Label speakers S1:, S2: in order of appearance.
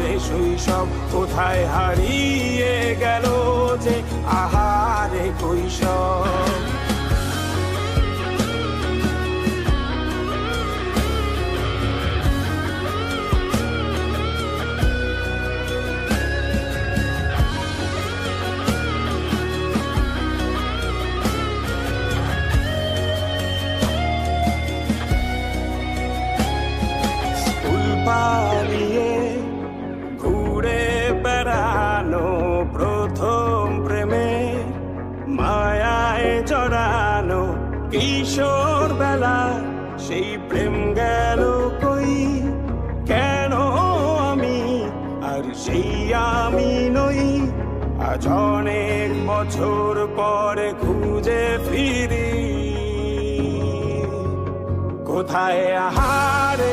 S1: আহারে শৈশব কোথায় হারিয়ে গেল যে আহারে কৈশোর। পালিয়ে ঘুরে বেড়ানো প্রথম প্রেমে মায়ায় জড়ানো কিশোর বেলা সেই প্রেম গেল কই, কেন আমি আর সেই আমি নই। আজ অনেক বছর পরে খুঁজে ফিরি কোথায় আহারে